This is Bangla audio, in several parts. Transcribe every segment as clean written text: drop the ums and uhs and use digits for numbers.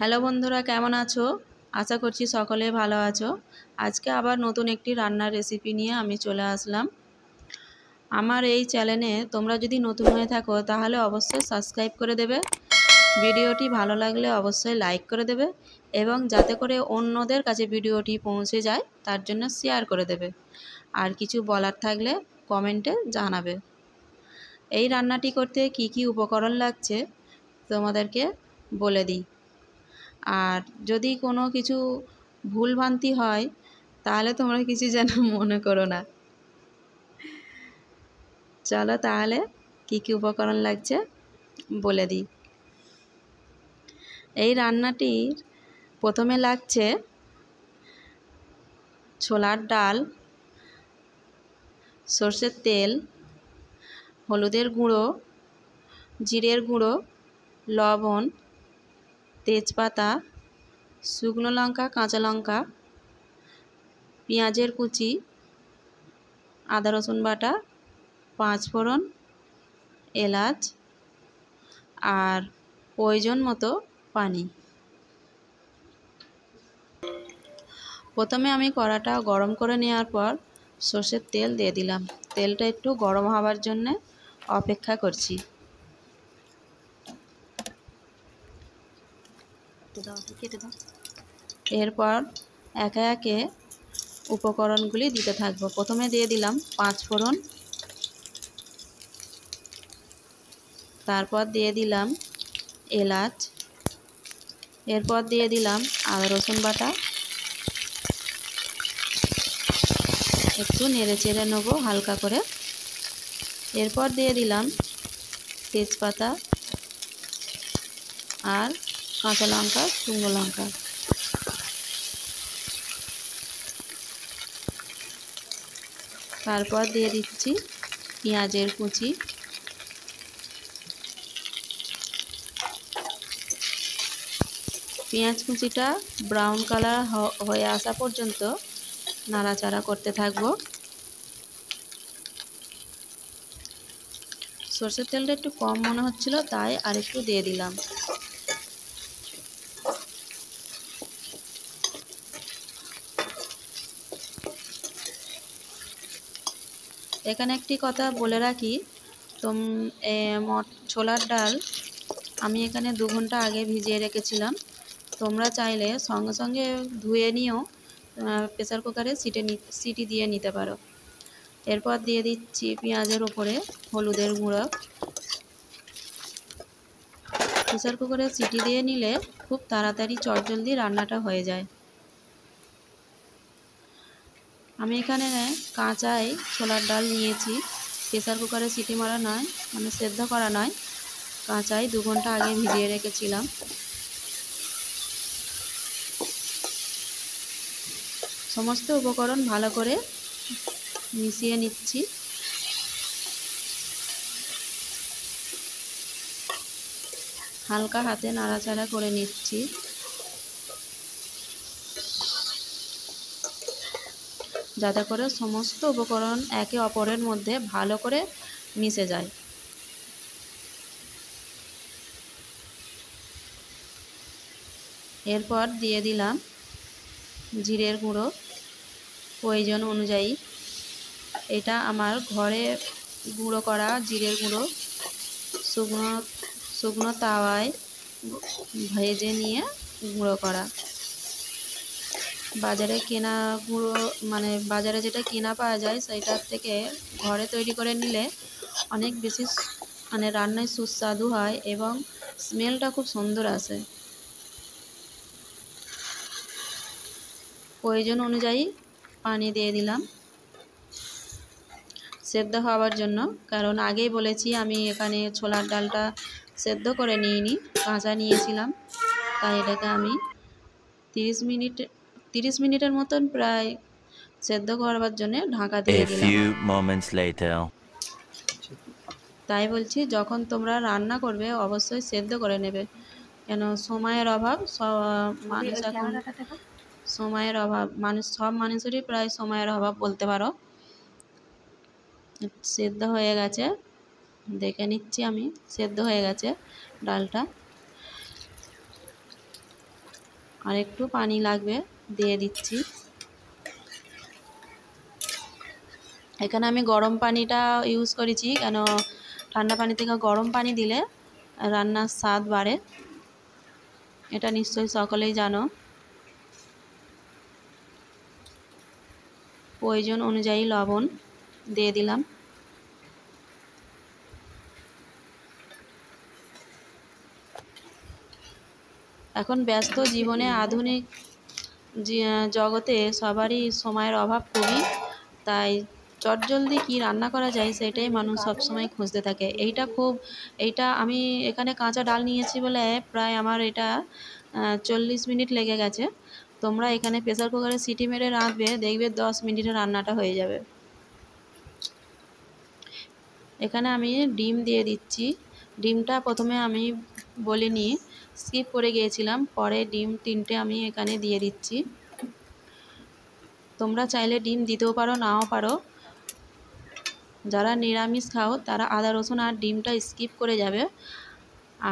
হ্যালো বন্ধুরা, কেমন আছো? আশা করছি সকলে ভালো আছো। আজকে আবার নতুন একটি রান্নার রেসিপি নিয়ে আমি চলে আসলাম। আমার এই চ্যানেলে তোমরা যদি নতুন হয়ে থাকো তাহলে অবশ্যই সাবস্ক্রাইব করে দেবে। ভিডিওটি ভালো লাগলে অবশ্যই লাইক করে দেবে এবং যাতে করে অন্যদের কাছে ভিডিওটি পৌঁছে যায় তার জন্য শেয়ার করে দেবে। আর কিছু বলার থাকলে কমেন্টে জানাবে। এই রান্নাটি করতে কি কি উপকরণ লাগছে তোমাদেরকে বলে দিই। আর যদি কোনো কিছু ভুলভ্রান্তি হয় তাহলে তোমরা কিছু যেন মনে করো না। চলো তাহলে কি কি উপকরণ লাগছে বলে দিই। এই রান্নাটির প্রথমে লাগছে ছোলার ডাল, সর্ষের তেল, হলুদের গুঁড়ো, জিরের গুঁড়ো, লবণ, তেজপাতা, শুকনো লঙ্কা, কাঁচা লঙ্কা, পেঁয়াজের কুচি, আদা রসুন বাটা, পাঁচফোড়ন, এলাচ আর প্রয়োজন মতো পানি। প্রথমে আমি কড়াটা গরম করে নেওয়ার পর সর্ষের তেল দিয়ে দিলাম। তেলটা একটু গরম হওয়ার জন্য অপেক্ষা করছি। এরপর একে একে উপকরণগুলি দিতে থাকবো। প্রথমে দিয়ে দিলাম পাঁচফোড়ন, তারপর দিয়ে দিলাম এলাচ, এরপর দিয়ে দিলাম আদা রসুন বাটা, একটু নেড়ে চেড়ে নেবো হালকা করে। এরপর দিয়ে দিলাম তেজপাতা আর কাঁচা লঙ্কা, শুকনো লঙ্কা। তারপর দিয়ে দিচ্ছি পেঁয়াজের কুচি। পেঁয়াজ কুচিটা ব্রাউন কালার হয়ে আসা পর্যন্ত নাড়াচাড়া করতে থাকবো। সরষের তেলটা একটু কম মনে হচ্ছিল, তাই আরেকটু দিয়ে দিলাম। এখানে একটি কথা বলে রাখি, ছোলার ডাল আমি এখানে 2 ঘন্টা আগে ভিজিয়ে রেখেছিলাম। তোমরা চাইলে সঙ্গে সঙ্গে ধুয়ে নিয়েও প্রেসার কুকারে সিটি দিয়ে নিতে পারো। এরপর দিয়ে দিচ্ছি পেঁয়াজের ওপরে হলুদের গুঁড়ো। প্রেসার কুকারে সিটি দিয়ে নিলে খুব তাড়াতাড়ি চটজলদি রান্নাটা হয়ে যায়। আমি এখানে কাঁচাই ছোলার ডাল নিয়েছি, প্রেসার কুকারে সিটি মারা নয়, মানে সেদ্ধ করা নয়, কাঁচাই 2 ঘন্টা আগে ভিজিয়ে রেখেছিলাম। সমস্ত উপকরণ ভালো করে মিশিয়ে নিচ্ছি। হালকা হাতে নাড়াচাড়া করে নিচ্ছি যাতে করে সমস্ত উপকরণ একে অপরের মধ্যে ভালো করে মিশে যায়। এরপর দিয়ে দিলাম জিরের গুঁড়ো প্রয়োজন অনুযায়ী। এটা আমার ঘরে গুঁড়ো করা জিরের গুঁড়ো, শুকনো তাওয়ায় ভেজে নিয়ে গুঁড়ো করা। বাজারে কেনা গুঁড়ো, মানে বাজারে যেটা কেনা পাওয়া যায় সেইটার থেকে ঘরে তৈরি করে নিলে অনেক বেশি মানে রান্নায় সুস্বাদু হয় এবং স্মেলটা খুব সুন্দর আসে। প্রয়োজন অনুযায়ী পানি দিয়ে দিলাম সেদ্ধ হওয়ার জন্য, কারণ আগেই বলেছি আমি এখানে ছোলার ডালটা সেদ্ধ করে নিইনি, কাঁচা নিয়েছিলাম। তাই এটাকে আমি 30 মিনিটের মতন প্রায় সেদ্ধ করবার জন্য ঢাকা দিয়ে দিলাম। তাই বলছি, যখন তোমরা রান্না করবে অবশ্যই সেদ্ধ করে নেবে, কেন সময়ের অভাব। মানুষ এখন সময়ের অভাব, সব মানুষেরই প্রায় সময়ের অভাব বলতে পারো। সেদ্ধ হয়ে গেছে, দেখে নিচ্ছি আমি, সেদ্ধ হয়ে গেছে ডালটা। আর একটু পানি লাগবে, দিয়ে দিচ্ছি। এখানে আমি গরম পানিটা ইউজ করেছি, কেন ঠান্ডা পানি থেকে গরম পানি দিলে রান্নার স্বাদ বাড়ে, এটা নিশ্চয়ই সকলেই জানো। প্রয়োজন অনুযায়ী লবণ দিয়ে দিলাম। এখন ব্যস্ত জীবনে আধুনিক জগতে সবারই সময়ের অভাব খুবই, তাই চটজলদি কি রান্না করা যায় সেটাই মানুষ সবসময় খুঁজতে থাকে। এইটা আমি এখানে কাঁচা ডাল নিয়েছি বলে প্রায় আমার এটা 40 মিনিট লেগে গেছে। তোমরা এখানে প্রেসার কুকারে সিটি মেরে রাঁধবে, দেখবে 10 মিনিটে রান্নাটা হয়ে যাবে। এখানে আমি ডিম দিয়ে দিচ্ছি। ডিমটা প্রথমে আমি বলিনি, স্কিপ করে গিয়েছিলাম, পরে ডিম 3টে আমি এখানে দিয়ে দিচ্ছি। তোমরা চাইলে ডিম দিতেও পারো, নাও পারো। যারা নিরামিষ খাও তারা আদা রসুন আর ডিমটা স্কিপ করে যাবে।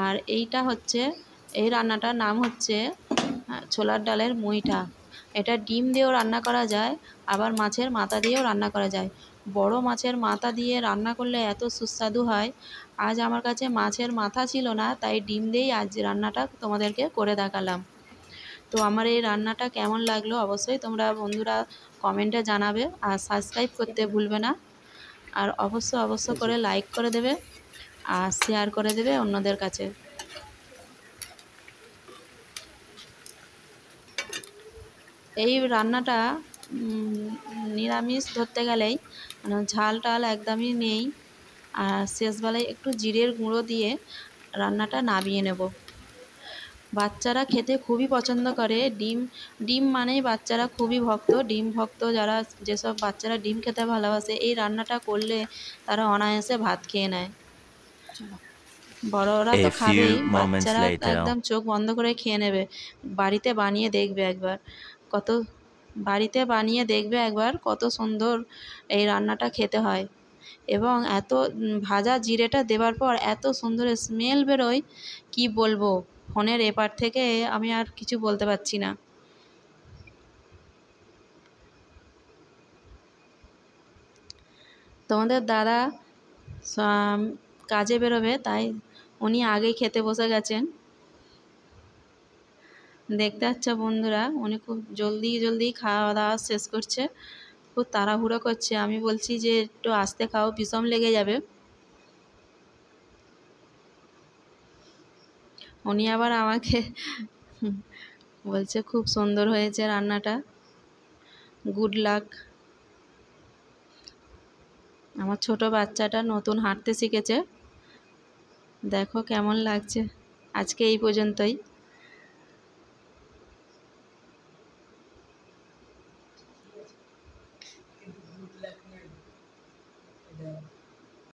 আর এই রান্নাটার নাম হচ্ছে ছোলার ডালের মুইঠা। এটা ডিম দিয়েও রান্না করা যায়, আবার মাছের মাথা দিয়েও রান্না করা যায়। বড় মাছের মাথা দিয়ে রান্না করলে এত সুস্বাদু হয়। আজ আমার কাছে মাছের মাথা ছিল না, তাই ডিম দিয়েই আজ রান্নাটা তোমাদেরকে করে দেখালাম। তো আমার এই রান্নাটা কেমন লাগলো অবশ্যই তোমরা বন্ধুরা কমেন্টে জানাবে, আর সাবস্ক্রাইব করতে ভুলবে না। আর অবশ্য করে লাইক করে দেবে আর শেয়ার করে দেবে অন্যদের কাছে। এই রান্নাটা নিরামিষ ধরতে গেলেই মানে ঝাল টাল একদমই নেই। আর শেষবেলায় একটু জিরের গুঁড়ো দিয়ে রান্নাটা নামিয়ে নেব। বাচ্চারা খেতে খুবই পছন্দ করে। ডিম মানেই বাচ্চারা খুবই ভক্ত। ডিম ভক্ত যারা, যেসব বাচ্চারা ডিম খেতে ভালোবাসে, এই রান্নাটা করলে তারা অনায়াসে ভাত খেয়ে নেয়। বড়রা তো খাবেই, বাচ্চারা একদম চোখ বন্ধ করে খেয়ে নেবে। বাড়িতে বানিয়ে দেখবে একবার কত কত সুন্দর এই রান্নাটা খেতে হয়। এবং এত ভাজা জিরেটা দেওয়ার পর এত সুন্দর স্মেল বেরোয়, কি বলবো। ফোনের এপার থেকে আমি আর কিছু বলতে পারছি না। তোমাদের দাদা কাজে বেরোবে, তাই উনি আগেই খেতে বসে গেছেন। দেখতে পাচ্ছ বন্ধুরা, উনি খুব জলদি খাওয়া দাওয়া শেষ করছে, খুব তাড়াহুড়ো করছে। আমি বলছি যে একটু আস্তে খাও, বিষম লেগে যাবে। উনি আবার আমাকে বলছে খুব সুন্দর হয়েছে রান্নাটা, গুড লাক। আমার ছোট বাচ্চাটা নতুন হাঁটতে শিখেছে, দেখো কেমন লাগছে। আজকে এই পর্যন্তই।